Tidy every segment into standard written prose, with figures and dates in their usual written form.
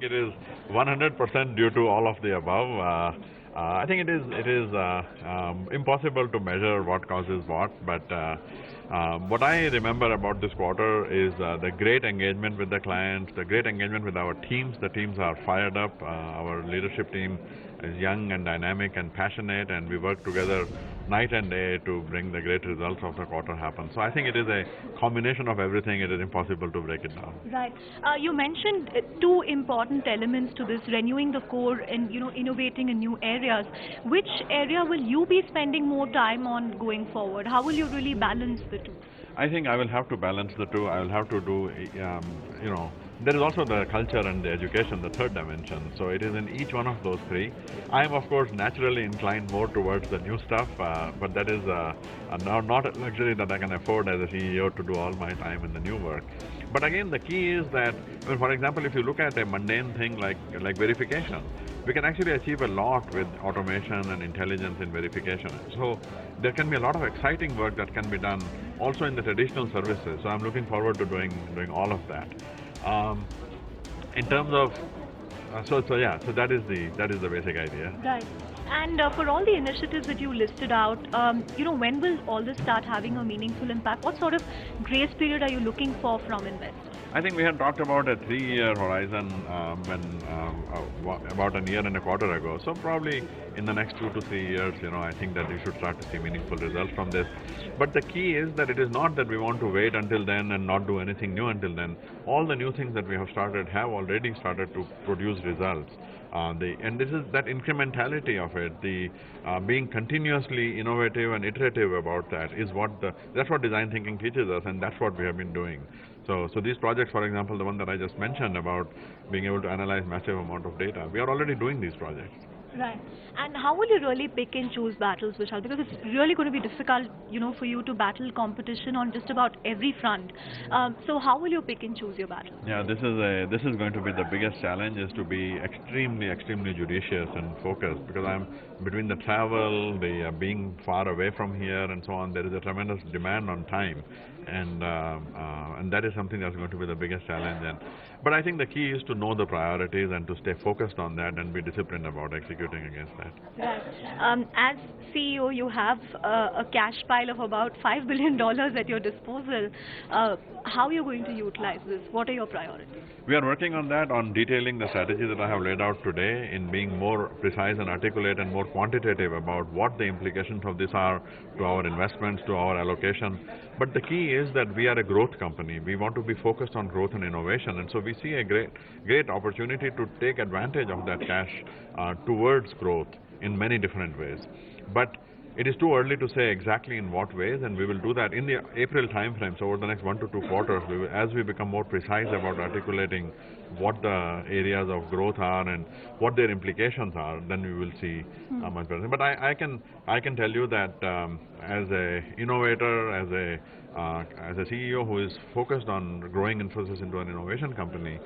it is 100% due to all of the above. I think it is impossible to measure what causes what, but what I remember about this quarter is the great engagement with the clients, the great engagement with our teams. The teams are fired up. Our leadership team is young and dynamic and passionate, and we work together night and day to bring the great results of the quarter happen. So I think it is a combination of everything. It is impossible to break it down. Right. You mentioned two important elements to this: renewing the core and innovating in new areas. Which area will you be spending more time on going forward? How will you really balance the two? I think I will have to balance the two. I will have to do, there is also the culture and the education, the third dimension. So it is in each one of those three. I am, of course, naturally inclined more towards the new stuff, but that is not a luxury that I can afford as a CEO to do all my time in the new work. But again, the key is that, for example, if you look at a mundane thing like verification, we can actually achieve a lot with automation and intelligence in verification. So there can be a lot of exciting work that can be done also in the traditional services. So I'm looking forward to doing all of that. In terms of, so that is the basic idea. Right. And for all the initiatives that you listed out, when will all this start having a meaningful impact? What sort of grace period are you looking for from investors? I think we had talked about a 3-year horizon about a year and a quarter ago. So probably in the next 2 to 3 years, I think that we should start to see meaningful results from this. But the key is that it is not that we want to wait until then and not do anything new until then. All the new things that we have started have already started to produce results. And this is that incrementality of it, the being continuously innovative and iterative about that is that's what design thinking teaches us, and that's what we have been doing. So these projects, for example, the one that I just mentioned about being able to analyze massive amount of data, we are already doing these projects. Right. And how will you really pick and choose battles, Vishal? Because it's really going to be difficult, for you to battle competition on just about every front. So how will you pick and choose your battles? Yeah, this is going to be the biggest challenge, is to be extremely judicious and focused, because I'm between the travel, the being far away from here, and so on. There is a tremendous demand on time, and that is something that's going to be the biggest challenge. But I think the key is to know the priorities and to stay focused on that and be disciplined about executing against that. Right. As CEO, you have a cash pile of about $5 billion at your disposal. How are you going to utilize this? What are your priorities? We are working on that, on detailing the strategy that I have laid out today, in being more precise and articulate and more quantitative about what the implications of this are to our investments, to our allocation. But the key is that we are a growth company. We want to be focused on growth and innovation, and so we see a great opportunity to take advantage of that cash towards growth in many different ways. But it is too early to say exactly in what ways, and we will do that in the April timeframe. So over the next 1 to 2 quarters, as we become more precise about articulating what the areas of growth are and what their implications are, then we will see much better. But I can tell you that as a innovator, as a CEO who is focused on growing Infosys into an innovation company,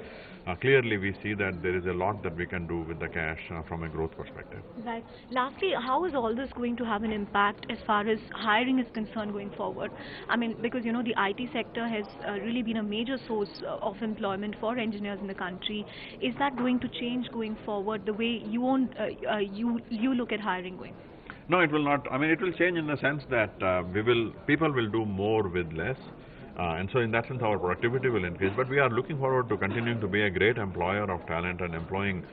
clearly we see that there is a lot that we can do with the cash from a growth perspective. Right. Lastly, how is all this going to have an impact as far as hiring is concerned going forward? I mean, because the IT sector has really been a major source of employment for engineers in the country. Is that going to change going forward, the way you look at hiring going? No, it will not. I mean, it will change in the sense that people will do more with less. And so in that sense, our productivity will increase. But we are looking forward to continuing to be a great employer of talent and employing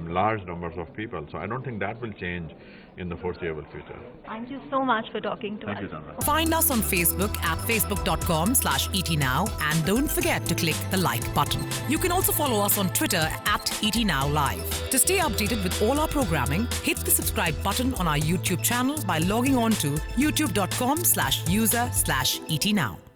large numbers of people. So I don't think that will change in the foreseeable future. Thank you so much for talking to us. Thank you, Chandra. Find us on Facebook at facebook.com/ETNow, and don't forget to click the like button. You can also follow us on Twitter at ETNowLive. To stay updated with all our programming, hit the subscribe button on our YouTube channel by logging on to youtube.com/user/ETNow.